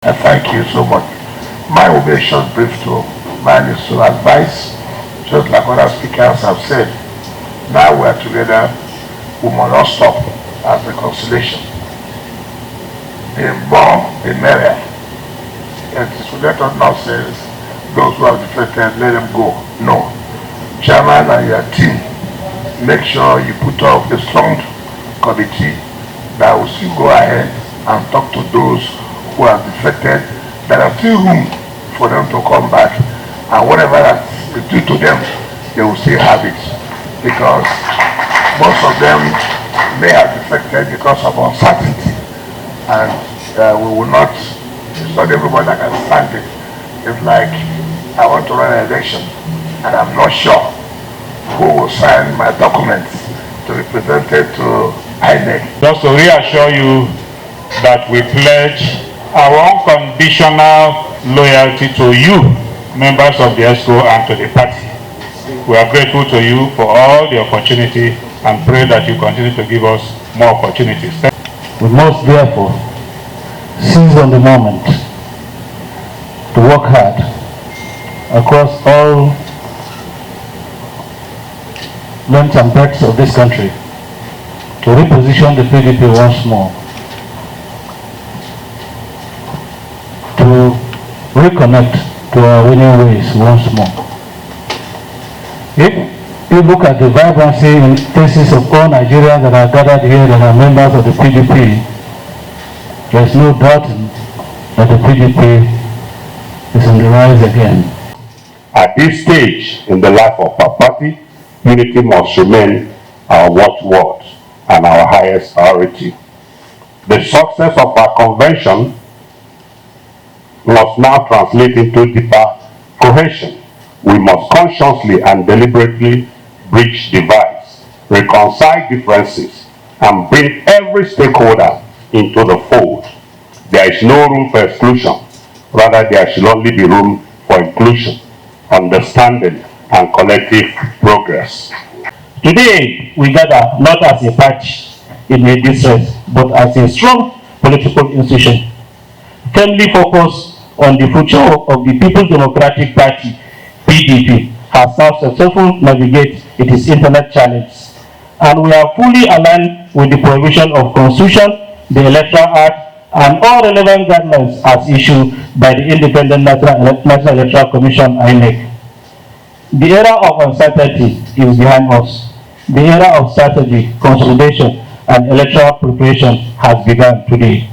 I thank you so much. Mine will be a short brief too. Mine is to advise, just like other speakers have said. Now we are together, we must not stop at reconciliation. The more, the merrier. It is let us not say those who have defected, let them go. No. Chairman and your team, make sure you put up a strong committee that will still go ahead and talk to those who have defected. There are still room for them to come back, and whatever that we do to them, they will still have it, because most of them may have defected because of uncertainty, and we will not, it's not everybody that can stand it. It's like I want to run an election and I'm not sure who will sign my documents to be presented to INEC. Just to reassure you that we pledge our unconditional loyalty to you, members of the ESCO, and to the party. We are grateful to you for all the opportunity and pray that you continue to give us more opportunities. We must therefore seize on the moment to work hard across all lengths and breadths of this country to reposition the PDP once more, to reconnect to our winning ways once more. If you look at the vibrancy in faces of all Nigerians that are gathered here that are members of the PDP, there is no doubting that the PDP is on the rise again. At this stage in the life of our party, unity must remain our watchword and our highest priority. The success of our convention must now translate into deeper cohesion. We must consciously and deliberately bridge divides, reconcile differences, and bring every stakeholder into the fold. There is no room for exclusion. Rather, there should only be room for inclusion, understanding, and collective progress. Today, we gather not as a party in a distress, but as a strong political institution, firmly focused on the future of the People's Democratic Party, PDP, has now successfully navigated its internet challenges. And we are fully aligned with the provision of Constitution, the Electoral Act, and all relevant guidelines as issued by the Independent National Electoral Commission, INEC. The era of uncertainty is behind us. The era of strategy, consolidation, and electoral preparation has begun today.